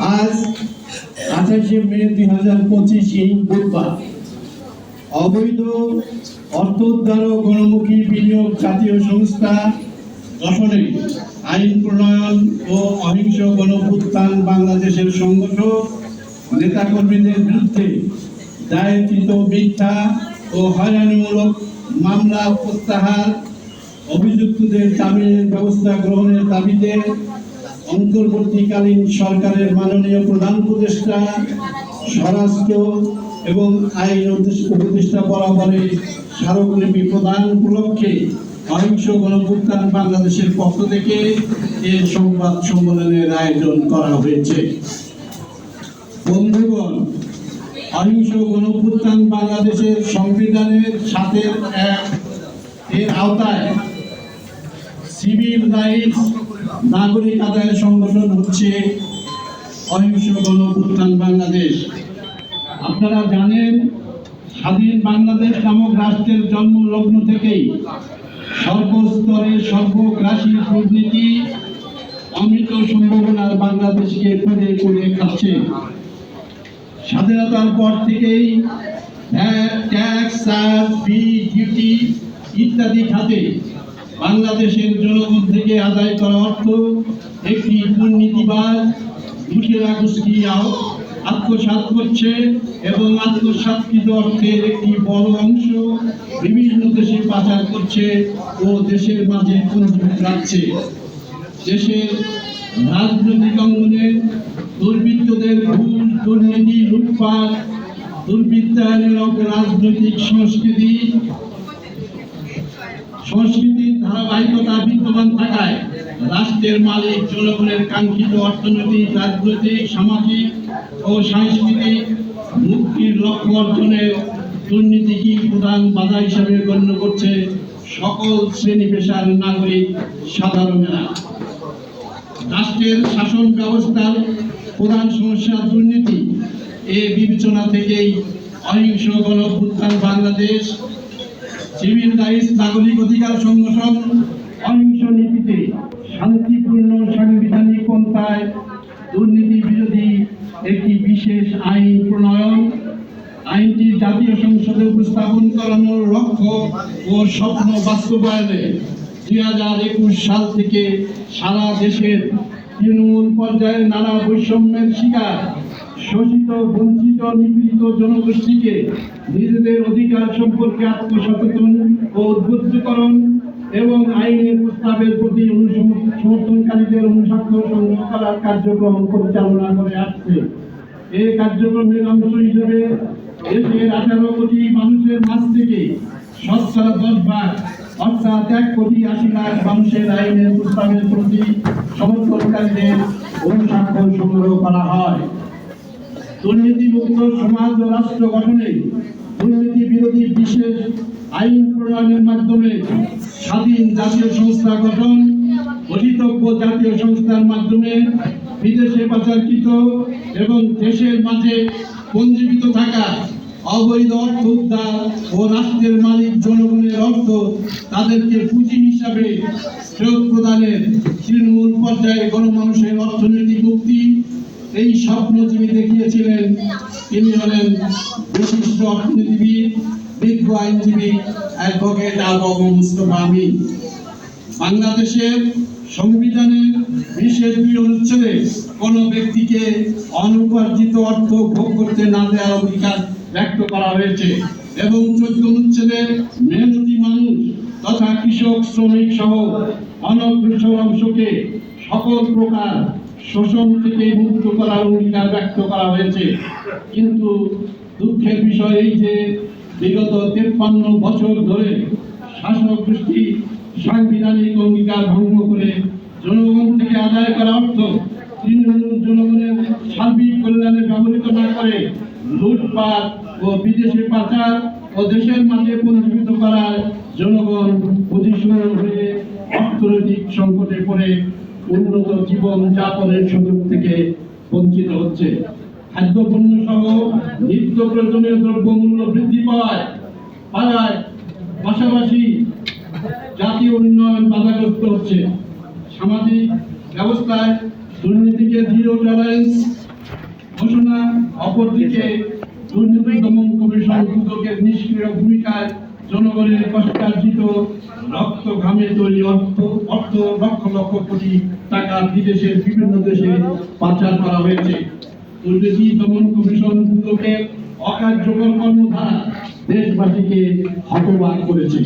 আজ 28শে মে 2025 এই বুধবার অবৈধ অর্থ উদ্ধার ও গণমুখী বিনিয়োগ জাতীয় সংস্থা গঠনে আইন প্রণয়ন ও অহিংস গণঅভ্যুত্থান বাংলাদেশের সংগঠক নেতাকর্মীদের বিরুদ্ধে দায়েরকৃত মিথ্যা ও হয়রানিমূলক মামলা প্রত্যাহার, অভিযুক্তদের জামিনের ব্যবস্থা গ্রহণের দাবিতে অন্তর্বর্তীকালীন সরকারের মাননীয় প্রধান উপদেষ্টা স্বরাষ্ট্র এবং আইন উপদেষ্টা বরাবরের স্মারকলিপি প্রদান উপলক্ষে অহিংস গণঅভ্যুত্থান বাংলাদেশের পক্ষ থেকে এই সংবাদ সম্মেলনের আয়োজন করা হয়েছে। বন্ধুগণ, অহিংস গণঅভ্যুত্থান বাংলাদেশের সংবিধানের 7 এর আওতায় সিভিল রাইটস নাগরিক আদায়ের সংগঠন হচ্ছে অহিংস গণঅভ্যুত্থান বাংলাদেশ। আপনারা জানেন, স্বাধীন বাংলাদেশ নামক রাষ্ট্রের জন্ম লগ্ন থেকেই সর্বস্তরে সর্বগ্রাসী দুর্নীতি অমৃত সম্ভাবনার বাংলাদেশকে কুড়ে কুড়ে খাচ্ছে। স্বাধীনতার পর থেকেই ট্যাক্স, ফি, ডিউটি ইত্যাদি খাতে বাংলাদেশের জনগণ থেকে আদায় করা অর্থ একটি দুর্নীতিবাজ লুটেরা গোষ্ঠী আত্মসাৎ করছে এবং আত্মসাৎকৃত অর্থের একটি বড় অংশ বিভিন্ন দেশে পাচার করছে ও দেশের মাঝে পুঞ্জীভূত রাখছে। দেশের রাজনৈতিক অঙ্গনে দুর্বৃত্তদের ঘুষ, দুর্নীতি, লুটপাট, দুর্বৃত্তায়নের রাজনৈতিক সংস্কৃতির ধারাবাহিকতা বিদ্যমান থাকায় রাষ্ট্রের মালিক জনগণের কাঙ্ক্ষিত অর্থনৈতিক, রাজনৈতিক, সামাজিক ও সাংস্কৃতিক মুক্তির লক্ষ্য অর্জনে দুর্নীতিকে প্রধান বাধা হিসাবে গণ্য করছে সকল শ্রেণী পেশার নাগরিক সাধারণেরা। রাষ্ট্রের শাসন ব্যবস্থার প্রধান সমস্যা দুর্নীতি। এ বিবেচনা থেকেই অহিংস গণঅভ্যুত্থান বাংলাদেশ সিভিল রাইটস নাগরিক অধিকার সংগঠন অহিংস নীতিতে শান্তিপূর্ণ সাংবিধানিক পন্থায় দুর্নীতি বিরোধী একটি বিশেষ আইন প্রণয়ন, আইনটি জাতীয় সংসদে উপস্থাপন করানোর লক্ষ্য ও স্বপ্ন বাস্তবায়নে 2021 সাল থেকে সারা দেশের তৃণমূল পর্যায়ে নানা বৈষম্যের শিকার শোষিত, বঞ্চিত, নিপীড়িত জনগোষ্ঠীকে নিজেদের অধিকার সম্পর্কে আত্মসচেতন ও উদ্বুদ্ধকরণ এবং আইনের প্রস্তাবের প্রতি সমর্থনকারীদের অনুস্বাক্ষর সংগ্রহ করার কার্যক্রম পরিচালনা করে আসছে। এই কার্যক্রমের অংশ হিসেবে দেশের 18 কোটি মানুষের মাঝ থেকে 10% অর্থাৎ 1,80,00,000 মানুষের আইনের প্রস্তাবের প্রতি সমর্থনকারীদের অনুস্বাক্ষর সংগ্রহ করা হয়। দুর্নীতিমুক্ত সমাজ ও রাষ্ট্র গঠনে দুর্নীতি বিরোধী বিশেষ আইন প্রণয়নের মাধ্যমে স্বাধীন জাতীয় সংস্থা গঠন, অধিতব্য জাতীয় সংস্থার মাধ্যমে বিদেশে পাচারকৃত এবং দেশের মাঝে পঞ্জীবিত থাকা অবৈধ অর্থ উদ্ধার ও রাষ্ট্রের মালিক জনগণের অর্থ তাদেরকে পুঁজি হিসাবে ফেরত প্রদানের তৃণমূল পর্যায়ে গণমানুষের অর্থনৈতিক মুক্তি, এই স্বপ্ন যিনি দেখিয়েছিলেন তিনি হলেন বিশিষ্ট অর্থনীতিবিদ, বিজ্ঞ আইনজীবী অ্যাডভোকেট আবু মুস্তফা আমিন। বাংলাদেশের সংবিধানের 20 অনুচ্ছেদে কোনো ব্যক্তিকে অনুপার্জিত অর্থ ভোগ করতে না দেওয়ার অধিকার ব্যক্ত করা হয়েছে এবং 14 অনুচ্ছেদে মেহনতি মানুষ তথা কৃষক, শ্রমিক সহ অনগ্রসর অংশকে সকল প্রকার শোষণ থেকে মুক্ত করার অঙ্গীকার ব্যক্ত করা হয়েছে। কিন্তু দুঃখের বিষয় এই যে বিগত 53 বছর ধরে শাসক গোষ্ঠী সাংবিধানিক অঙ্গীকার ভঙ্গ করে জনগণ থেকে আদায় করা অর্থ জনগণের সার্বিক কল্যাণে ব্যবহৃত না করে লুটপাট ও বিদেশে পাচার ও দেশের মাঝে পঞ্জীবিত করার জনগণ প্রতিশোধ হয়ে অর্থনৈতিক সংকটে পড়ে উন্নত জীবন যাপনের সুযোগ থেকে বঞ্চিত হচ্ছে। খাদ্যপণ্য সহ নিত্য প্রয়োজনীয় দ্রব্যমূল্য বৃদ্ধি পাওয়ায় পাশাপাশি জাতীয় উন্নয়ন বাধাগ্রস্ত হচ্ছে। সামাজিক ব্যবস্থায় দুর্নীতিকে জিরো টলারেন্স ঘোষণা, অপরদিকে দুর্নীতি দমন কমিশন দুদকের নিষ্ক্রিয় ভূমিকায় জনগণের কষ্টার্জিত রক্ত ঘামে তৈরি অর্থ লক্ষ লক্ষ কোটি টাকা বিদেশের বিভিন্ন দেশে পাচার করা হয়েছে। দুর্নীতি দমন কমিশন দুদকের অকার্যকর কর্মধারা দেশবাসীকে হতবাক করেছে।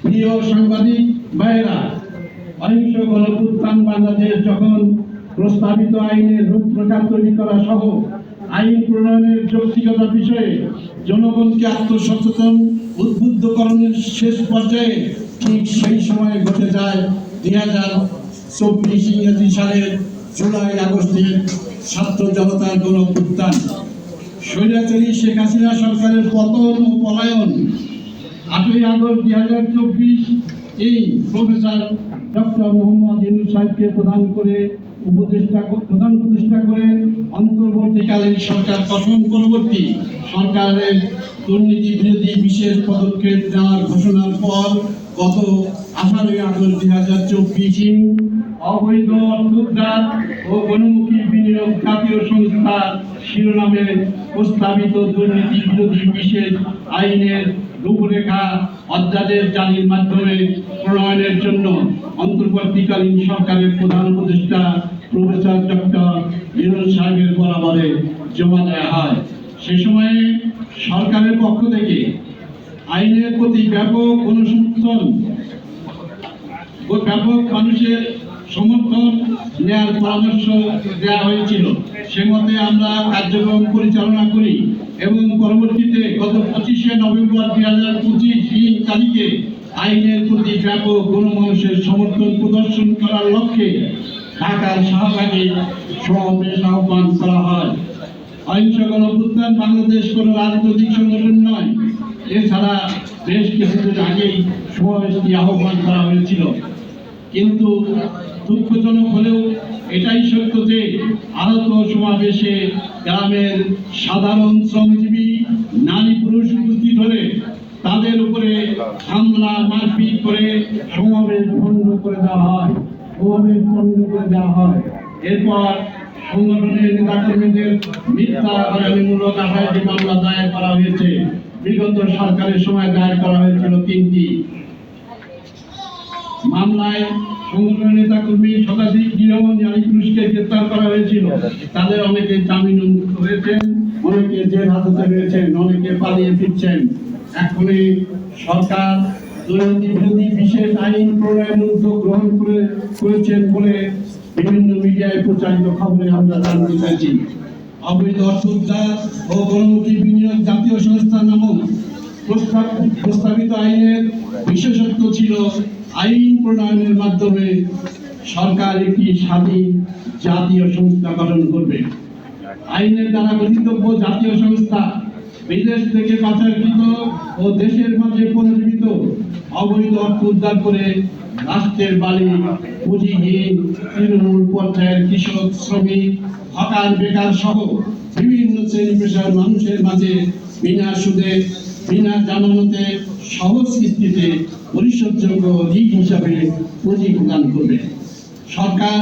প্রিয় সাংবাদিক ভাইয়েরা, অহিংস গণঅভ্যুত্থান বাংলাদেশ যখন প্রস্তাবিত আইনের রূপরেখা তৈরি করা সহ আইন প্রণয়নের যৌক্তিকতা বিষয়ে জনগণকে আত্মসচেতন উদ্বুদ্ধকরণের শেষ পর্যায়ে ঠিক সেই সময়ে ঘটে যায় 2024 ইংরেজি সালের জুলাই আগস্টের ছাত্র জনতার গণঅভ্যুত্থান। স্বৈরাচারী শেখ হাসিনা সরকারের পতন ও পলায়ন। 8ই আগস্ট 2024 এই প্রফেসর ডক্টর মোহাম্মদ ইউনূস সাহেবকে প্রধান উপদেষ্টা করে অন্তর্বর্তীকালীন সরকার গঠন পরবর্তী সরকারের দুর্নীতি বিরোধী বিশেষ পদক্ষেপ নেওয়ার ঘোষণার পর গত 18ই আগস্ট 2024 অবৈধ অর্থোদ্ধার ও গণমুখী বিনিয়োগ জাতীয় সংস্থা শিরোনামে প্রস্তাবিত দুর্নীতি বিরোধী বিশেষ আইনের রূপরেখা অধ্যাদেশ জারির মাধ্যমে প্রণয়নের জন্য অন্তর্বর্তীকালীন সরকারের প্রধান উপদেষ্টা প্রফেসর ডক্টর ইউনূস সাহেবের বরাবরে জমা দেওয়া হয়। সে সময়ে সরকারের পক্ষ থেকে আইনের প্রতি ব্যাপক মানুষের সমর্থন নেওয়ার পরামর্শ দেওয়া হয়েছিল। সে মতে আমরা কার্যক্রম পরিচালনা করি এবং পরবর্তীতে গত 25শে নভেম্বর 2025 তারিখে আইনের প্রতি ব্যাপক গণমানুষের সমর্থন প্রদর্শন করার লক্ষ্যে ঢাকার শাহবাগে সমাবেশ আহ্বান করা হয়। অহিংস গণঅভ্যুত্থান বাংলাদেশ কোনো রাজনৈতিক সংগঠন নয়। এছাড়া বেশ কিছুদিন আগেই সমাবেশটি আহ্বান করা হয়েছিল। কিন্তু দুঃখজনক হলেও এটাই সত্য যে আহত সমাবেশে গ্রামের সাধারণ শ্রমজীবী নারী পুরুষ উপস্থিত হলে তাদের উপরে হামলা মারপিট করে সমাবেশ ভঙ্গ করে দেওয়া হয়। এরপর সংগঠনের নেতাকর্মীদের মিথ্যা হয়রানিমূলক আসামি মামলা দায়ের করা হয়েছে। বিগত সরকারের সময় দায়ের করা হয়েছিল 3টি মামলায়। সংগঠনের নেতাকর্মী শতাধিক নিরীহ নারী পুরুষকে গ্রেপ্তার করা হয়েছিল। তাদের অনেকে জামিন মুক্ত হয়েছেন, অনেকে জেল হাজতে রয়েছেন, অনেকে পালিয়ে ফিরছেন। এখনই সরকার দুর্নীতি বিরোধী বিশেষ আইন প্রণয়নের উদ্যোগ গ্রহণ করেছেন বলে বিভিন্ন মিডিয়ায় প্রচারিত খবরে আমরা জানতে পেরেছি। অবৈধ অর্থোদ্ধার ও গণমুখী বিনিয়োগ জাতীয় সংস্থা নামক প্রস্তাবিত আইনের বিশেষত্ব ছিল আইন প্রণয়নের মাধ্যমে সরকার একটি স্বাধীন জাতীয় সংস্থা গঠন করবে। আইনের দ্বারা গঠিতব্য জাতীয় সংস্থা বিদেশ থেকে পাচারকৃত ও দেশের মাঝে পুনর্জীবিত অবৈধ অর্থ উদ্ধার করে রাষ্ট্রের মালিক, পুঁজিহীন, তৃণমূল পর্যায়ের কৃষক, শ্রমিক, হকার, বেকার সহ বিভিন্ন শ্রেণী পেশার মানুষের মাঝে বিনা সুদে, বিনা জামানতে, সহজ কিস্তিতে পরিশোধযোগ্য ঋণ হিসাবে পুঁজি প্রদান করবে। সরকার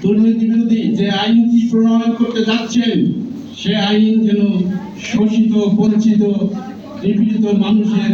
দুর্নীতি বিরোধী যে আইনটি প্রণয়ন করতে যাচ্ছেন সে আইন যেন শোষিত, বঞ্চিত, নিপীড়িত মানুষের